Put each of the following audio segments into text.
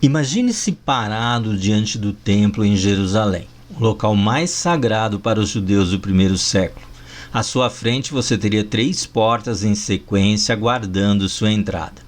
Imagine-se parado diante do templo em Jerusalém, o local mais sagrado para os judeus do primeiro século. À sua frente você teria 3 portas em sequência aguardando sua entrada.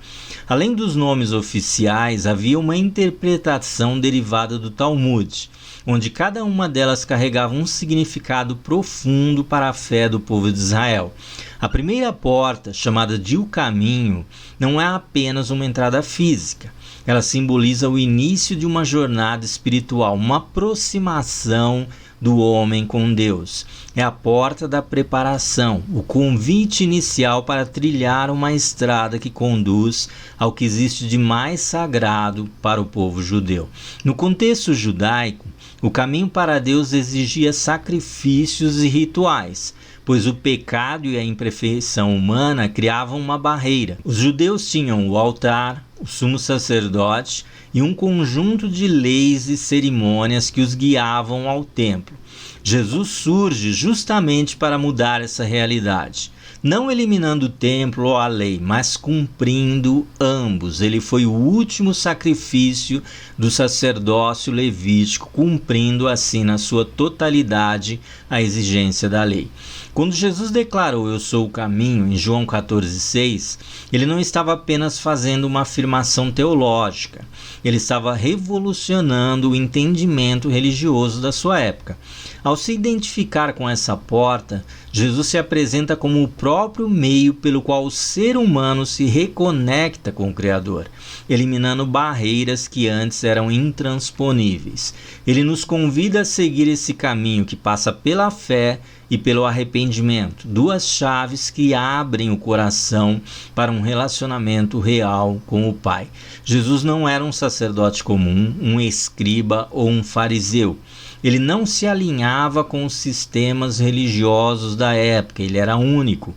Além dos nomes oficiais, havia uma interpretação derivada do Talmud, onde cada uma delas carregava um significado profundo para a fé do povo de Israel. A primeira porta, chamada de O Caminho, não é apenas uma entrada física. Ela simboliza o início de uma jornada espiritual, uma aproximação do homem com Deus. É a porta da preparação, o convite inicial para trilhar uma estrada que conduz ao que existe de mais sagrado para o povo judeu. No contexto judaico, o caminho para Deus exigia sacrifícios e rituais, pois o pecado e a imperfeição humana criavam uma barreira. Os judeus tinham o altar, o sumo sacerdote e um conjunto de leis e cerimônias que os guiavam ao templo. Jesus surge justamente para mudar essa realidade, não eliminando o templo ou a lei, mas cumprindo ambos. Ele foi o último sacrifício do sacerdócio levítico, cumprindo assim na sua totalidade a exigência da lei. Quando Jesus declarou "Eu sou o caminho", em João 14,6, ele não estava apenas fazendo uma afirmação teológica, ele estava revolucionando o entendimento religioso da sua época. Ao se identificar com essa porta, Jesus se apresenta como o próprio meio pelo qual o ser humano se reconecta com o Criador, eliminando barreiras que antes eram intransponíveis. Ele nos convida a seguir esse caminho que passa pela fé e pelo arrependimento, 2 chaves que abrem o coração para um relacionamento real com o Pai. Jesus não era um sacerdote comum, um escriba ou um fariseu. Ele não se alinhava com os sistemas religiosos da época, ele era único.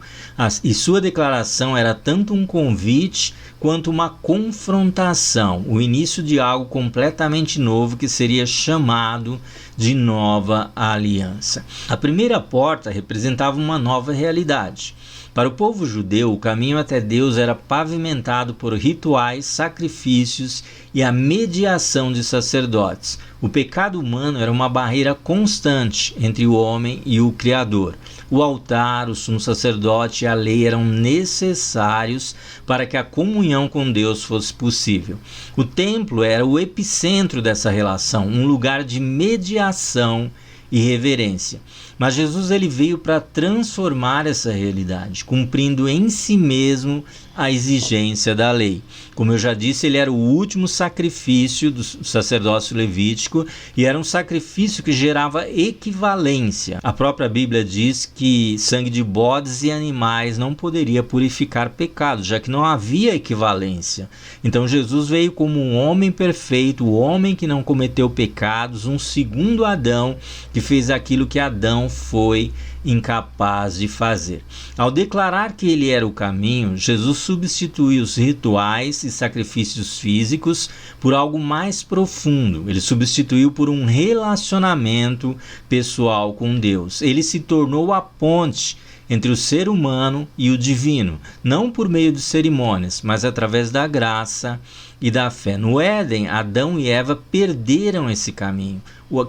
E sua declaração era tanto um convite quanto uma confrontação, o início de algo completamente novo que seria chamado de nova aliança. A primeira porta representava uma nova realidade. Para o povo judeu, o caminho até Deus era pavimentado por rituais, sacrifícios e a mediação de sacerdotes. O pecado humano era uma barreira constante entre o homem e o Criador. O altar, o sumo sacerdote e a lei eram necessários para que a comunhão com Deus fosse possível. O templo era o epicentro dessa relação, um lugar de mediação e reverência. Mas Jesus ele veio para transformar essa realidade, cumprindo em si mesmo a exigência da lei. Como eu já disse, ele era o último sacrifício do sacerdócio levítico e era um sacrifício que gerava equivalência. A própria Bíblia diz que sangue de bodes e animais não poderia purificar pecados, já que não havia equivalência. Então Jesus veio como um homem perfeito, o homem que não cometeu pecados, um segundo Adão que fez aquilo que Adão foi incapaz de fazer. Ao declarar que ele era o caminho, Jesus substituiu os rituais e sacrifícios físicos por algo mais profundo. Ele substituiu por um relacionamento pessoal com Deus. Ele se tornou a ponte entre o ser humano e o divino, não por meio de cerimônias, mas através da graça e da fé. No Éden, Adão e Eva perderam esse caminho,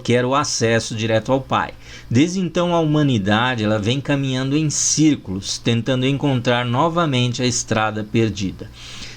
que era o acesso direto ao Pai. Desde então, a humanidade ela vem caminhando em círculos, tentando encontrar novamente a estrada perdida.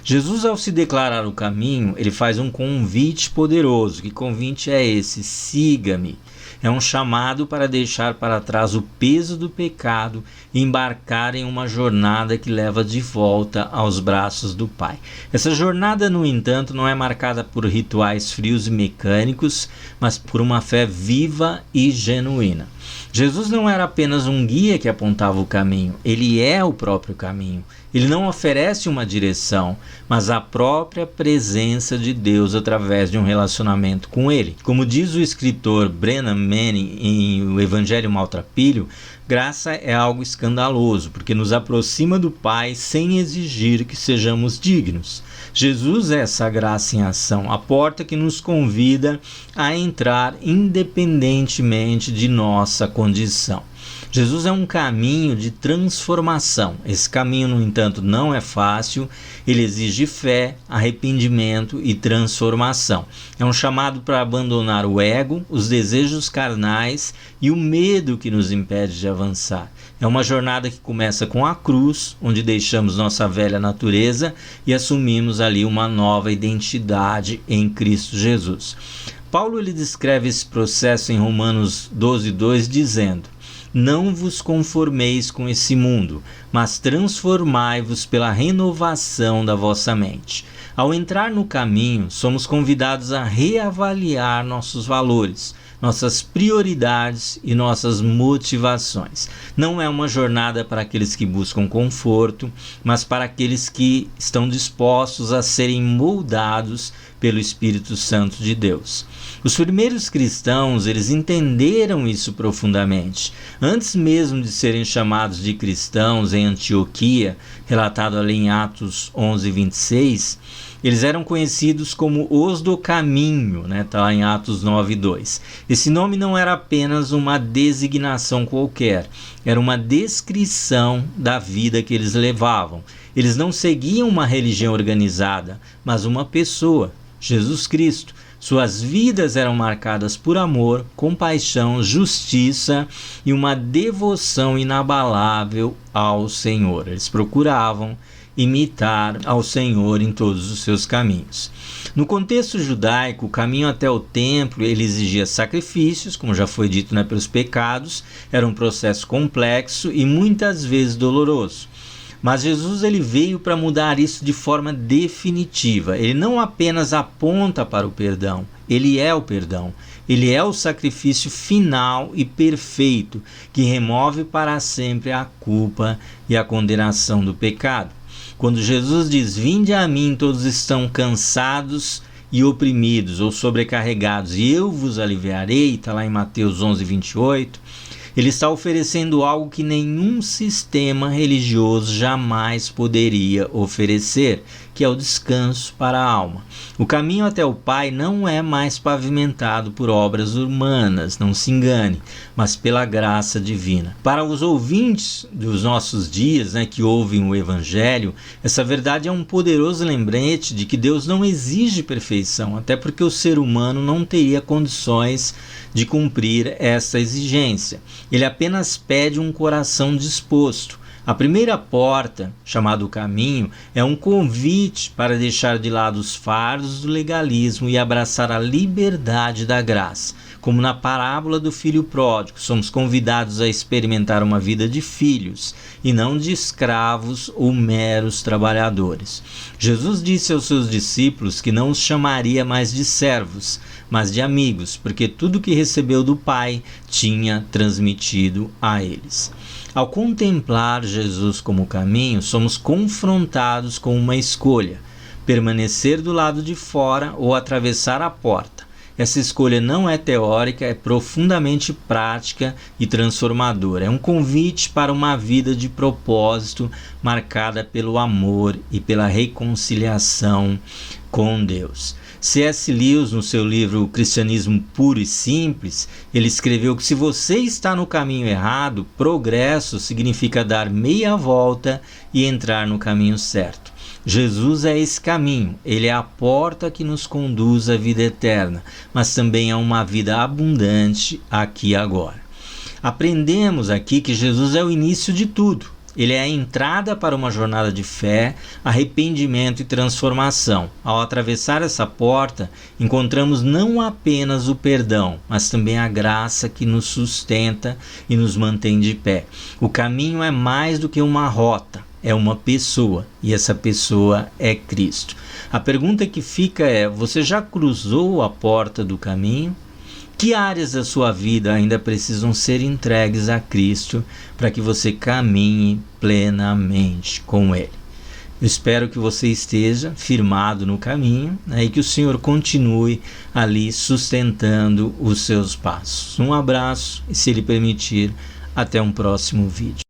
Jesus, ao se declarar o caminho, ele faz um convite poderoso. Que convite é esse? Siga-me. É um chamado para deixar para trás o peso do pecado e embarcar em uma jornada que leva de volta aos braços do Pai. Essa jornada, no entanto, não é marcada por rituais frios e mecânicos, mas por uma fé viva e genuína. Jesus não era apenas um guia que apontava o caminho, ele é o próprio caminho. Ele não oferece uma direção, mas a própria presença de Deus através de um relacionamento com ele. Como diz o escritor Brennan Manning em O Evangelho Maltrapilho, graça é algo escandaloso, porque nos aproxima do Pai sem exigir que sejamos dignos. Jesus é essa graça em ação, a porta que nos convida a entrar independentemente de nossa condição. Jesus é um caminho de transformação. Esse caminho, no entanto, não é fácil. Ele exige fé, arrependimento e transformação. É um chamado para abandonar o ego, os desejos carnais e o medo que nos impede de avançar. É uma jornada que começa com a cruz, onde deixamos nossa velha natureza e assumimos ali uma nova identidade em Cristo Jesus. Paulo ele descreve esse processo em Romanos 12:2, dizendo: não vos conformeis com esse mundo, mas transformai-vos pela renovação da vossa mente. Ao entrar no caminho, somos convidados a reavaliar nossos valores, nossas prioridades e nossas motivações. Não é uma jornada para aqueles que buscam conforto, mas para aqueles que estão dispostos a serem moldados pelo Espírito Santo de Deus. Os primeiros cristãos, eles entenderam isso profundamente. Antes mesmo de serem chamados de cristãos em Antioquia, relatado ali em Atos 11:26, eles eram conhecidos como os do caminho, está lá em Atos 9:2. Esse nome não era apenas uma designação qualquer, era uma descrição da vida que eles levavam. Eles não seguiam uma religião organizada, mas uma pessoa, Jesus Cristo. Suas vidas eram marcadas por amor, compaixão, justiça e uma devoção inabalável ao Senhor. Eles procuravam imitar ao Senhor em todos os seus caminhos. No contexto judaico, o caminho até o templo ele exigia sacrifícios, como já foi dito, pelos pecados. Era um processo complexo e muitas vezes doloroso. Mas Jesus ele veio para mudar isso de forma definitiva. Ele não apenas aponta para o perdão, ele é o perdão. Ele é o sacrifício final e perfeito que remove para sempre a culpa e a condenação do pecado. Quando Jesus diz: vinde a mim, todos estão cansados e oprimidos ou sobrecarregados, e eu vos aliviarei, está lá em Mateus 11:28, ele está oferecendo algo que nenhum sistema religioso jamais poderia oferecer, que é o descanso para a alma. O caminho até o Pai não é mais pavimentado por obras humanas, não se engane, mas pela graça divina. Para os ouvintes dos nossos dias, que ouvem o Evangelho, essa verdade é um poderoso lembrete de que Deus não exige perfeição, até porque o ser humano não teria condições de cumprir essa exigência. Ele apenas pede um coração disposto. A primeira porta, chamada o caminho, é um convite para deixar de lado os fardos do legalismo e abraçar a liberdade da graça. Como na parábola do filho pródigo, somos convidados a experimentar uma vida de filhos e não de escravos ou meros trabalhadores. Jesus disse aos seus discípulos que não os chamaria mais de servos, mas de amigos, porque tudo que recebeu do Pai tinha transmitido a eles. Ao contemplar Jesus como caminho, somos confrontados com uma escolha: permanecer do lado de fora ou atravessar a porta. Essa escolha não é teórica, é profundamente prática e transformadora. É um convite para uma vida de propósito marcada pelo amor e pela reconciliação com Deus. C.S. Lewis, no seu livro Cristianismo Puro e Simples, ele escreveu que se você está no caminho errado, progresso significa dar meia volta e entrar no caminho certo. Jesus é esse caminho, ele é a porta que nos conduz à vida eterna, mas também a uma vida abundante aqui e agora. Aprendemos aqui que Jesus é o início de tudo. Ele é a entrada para uma jornada de fé, arrependimento e transformação. Ao atravessar essa porta, encontramos não apenas o perdão, mas também a graça que nos sustenta e nos mantém de pé. O caminho é mais do que uma rota, é uma pessoa, e essa pessoa é Cristo. A pergunta que fica é: você já cruzou a porta do caminho? Que áreas da sua vida ainda precisam ser entregues a Cristo para que você caminhe plenamente com Ele? Eu espero que você esteja firmado no caminho, e que o Senhor continue ali sustentando os seus passos. Um abraço e, se Ele permitir, até um próximo vídeo.